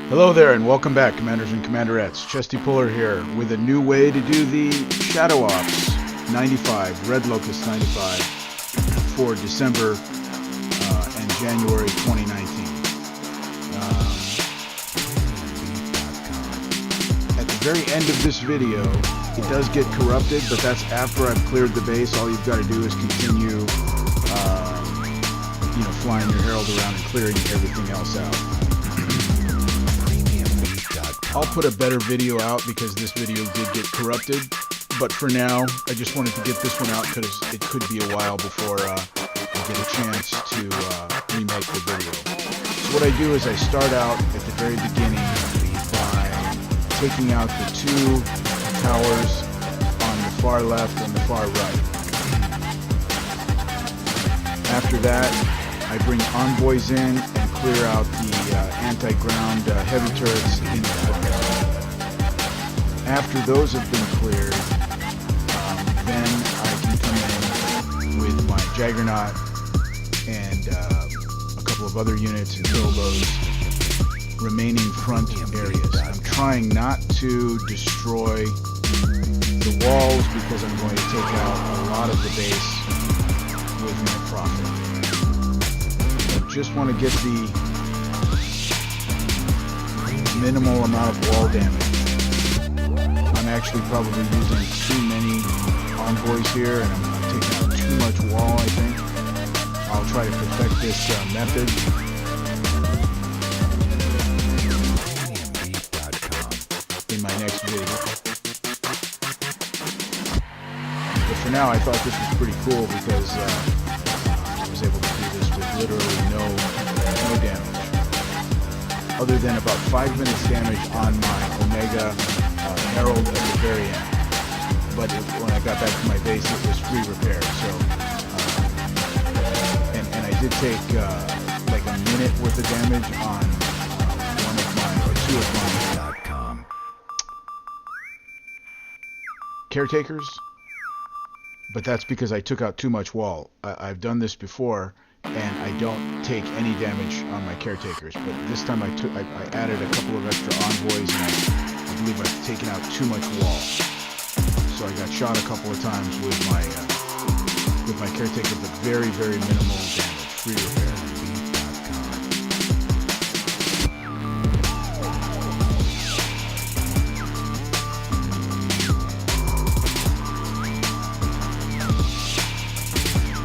Hello there and welcome back, Commanders and Commanderettes. Chesty Puller here with a new way to do the Shadow Ops 95, Red Lockust 95 for December and January 2019. At the very end of this video, it does get corrupted, but that's after I've cleared the base. All you've got to do is continue, flying your Herald around and clearing everything else out. I'll put a better video out because this video did get corrupted, but for now I just wanted to get this one out because it could be a while before I get a chance to remake the video. So what I do is I start out at the very beginning by taking out the two towers on the far left and the far right. After that I bring envoys in and clear out the anti-ground heavy turrets in the front. After those have been cleared, then I can come in with my Juggernaut and a couple of other units and kill those remaining front areas. I'm trying not to destroy the walls because I'm going to take out a lot of the base with my Prophet. I just want to get the minimal amount of wall damage. I'm actually probably using too many envoys here, and I'm taking out too much wall, I think. I'll try to perfect this method. In my next video. But for now, I thought this was pretty cool because I was able to do this with literally no damage. Other than about 5 minutes damage on my Omega Herald at the very end. But when I got back to my base, it was free repair. So, and I did take like a minute worth of damage on two of my caretakers. But that's because I took out too much wall. I've done this before, and I don't take any damage on my caretakers. But this time I added a couple of extra envoys, and I believe I've taken out too much wall. So I got shot a couple of times with my caretaker, but very, very minimal damage. Free repair.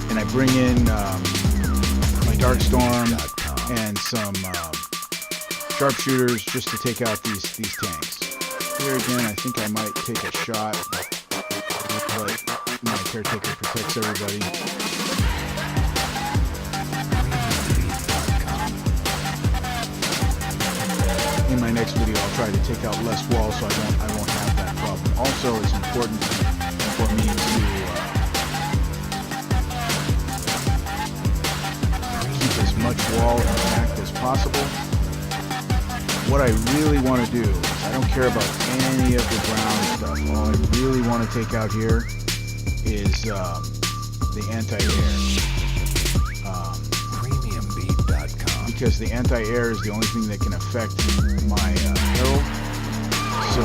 And I bring in my Darkstorm and some sharpshooters just to take out these tanks. Here again, I think I might take a shot, but my caretaker protects everybody. In my next video, I'll try to take out less walls so I won't have that problem. Also, it's important for me to keep as much wall intact as possible. What I really want to do is I don't care about any of the ground stuff. All I really want to take out here is the anti-air. Premiumbeat.com. Because the anti-air is the only thing that can affect my Herald. So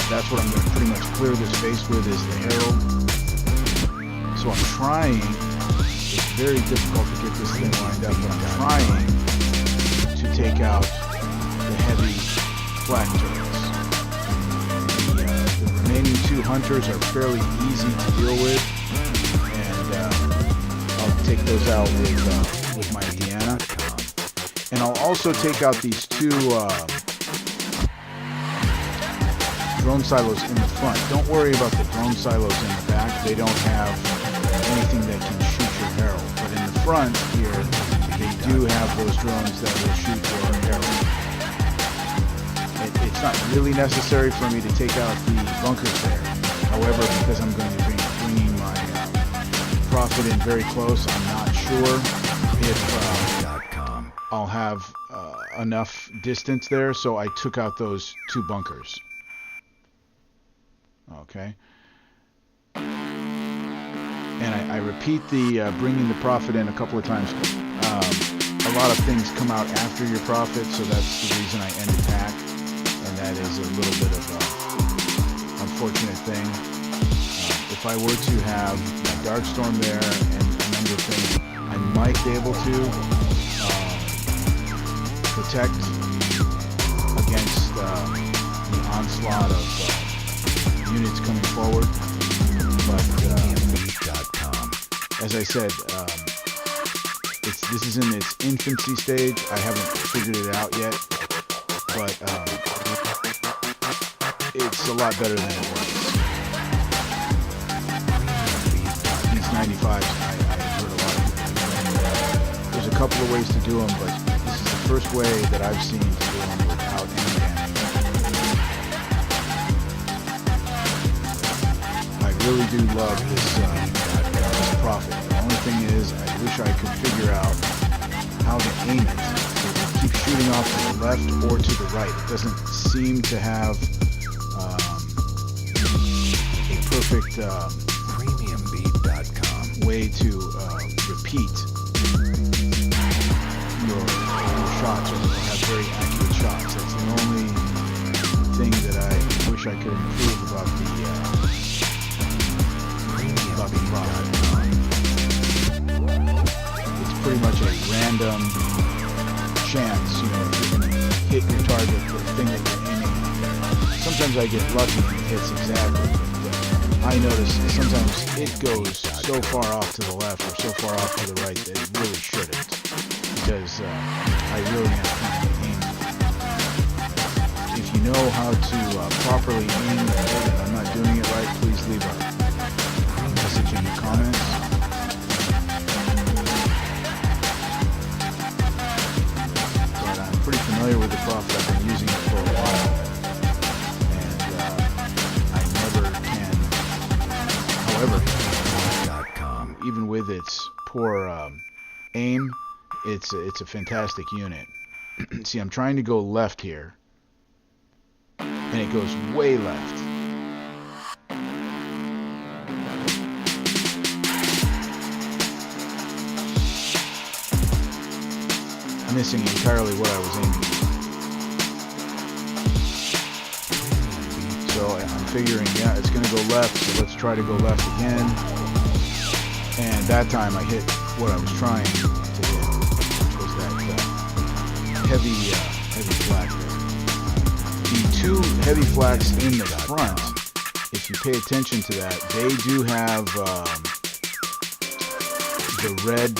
that's what I'm going to pretty much clear this base with, is the Herald. So I'm trying. It's very difficult to get this thing lined up, but I'm trying to take out the heavy flak turrets. The remaining two hunters are fairly easy to deal with, and I'll take those out with my Deanna. And I'll also take out these two drone silos in the front. Don't worry about the drone silos in the back. They don't have anything that can shoot your Herald. But in the front here, they do have those drones that will shoot your Herald. It's not really necessary for me to take out the bunkers there. However, because I'm going to be bringing my Prophet in very close, I'm not sure if I'll have enough distance there, so I took out those two bunkers. Okay. And I repeat the bringing the Prophet in a couple of times. lot of things come out after your profit, so that's the reason I end attack, and that is a little bit of an unfortunate thing. If I were to have my Darkstorm there and a number of things, I might be able to protect against the onslaught of units coming forward. But as I said, this is in its infancy stage. I haven't figured it out yet, but it's a lot better than it was. These 95s, I've heard a lot of people. There's a couple of ways to do them, but this is the first way that I've seen to do them without any damage. I really do love this profit. The only thing is, I wish I could figure out how to aim it. It keeps shooting off to the left or to the right. It doesn't seem to have a perfect way to repeat your shots, or have very accurate shots. That's the only thing that I wish I could improve about the product. It's pretty much a random chance, you know, if you're going to hit your target for the thing that you're aiming at. Sometimes I get lucky and it hits exactly, but I notice sometimes it goes so far off to the left or so far off to the right that it really shouldn't, because I really am trying to aim. If you know how to properly aim it and I'm not doing it right, please leave a message in the comments. But I'm pretty familiar with the Prophet. I've been using it for a while, and I never can. However, even with its poor aim, it's a fantastic unit. See, I'm trying to go left here, and it goes way left. I'm missing entirely what I was aiming for. So I'm figuring, yeah, it's going to go left, so let's try to go left again. And that time I hit what I was trying to hit, which was that heavy flak there. The two heavy flaks in the front, if you pay attention to that, they do have the red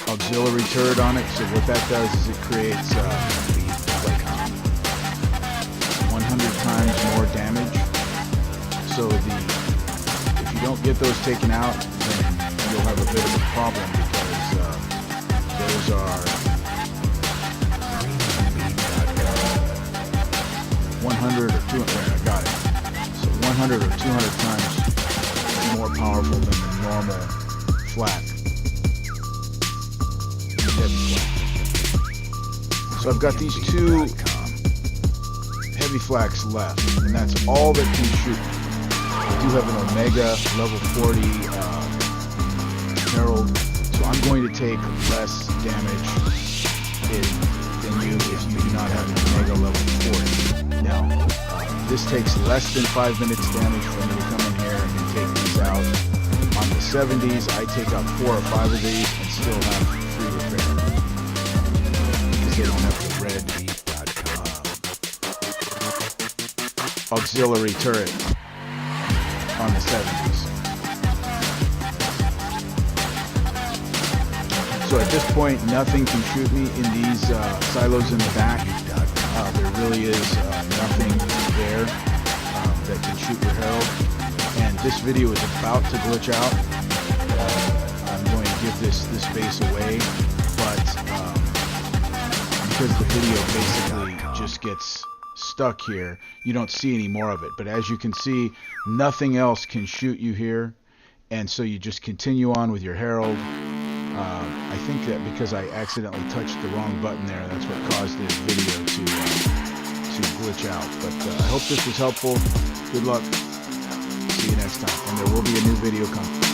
auxiliary turret on it. So what that does is it creates like 100 times more damage. So if you don't get those taken out, then you'll have a bit of a problem, because those are 100 or 200. There, I got it. So 100 or 200 times more powerful than the normal flak. Heavy flak. So I've got these two heavy flaks left, and that's all that can shoot me. I do have an Omega level 40 Herald, so I'm going to take less damage than you if you do not have an Omega level 40. Now, this takes less than 5 minutes damage for me to come in here and take these out. On the 70s, I take out 4 or 5 of these and still have free repair, because they don't have the red auxiliary turret on the 70s. So at this point, nothing can shoot me in these silos in the back. There really is nothing there that can shoot your Herald. And this video is about to glitch out. I'm going to give this base away, but because the video basically just gets stuck here, you don't see any more of it. But as you can see, nothing else can shoot you here, and so you just continue on with your Herald. I think that because I accidentally touched the wrong button there, that's what caused this video to glitch out. But I hope this was helpful. Good luck. See you next time, and there will be a new video coming.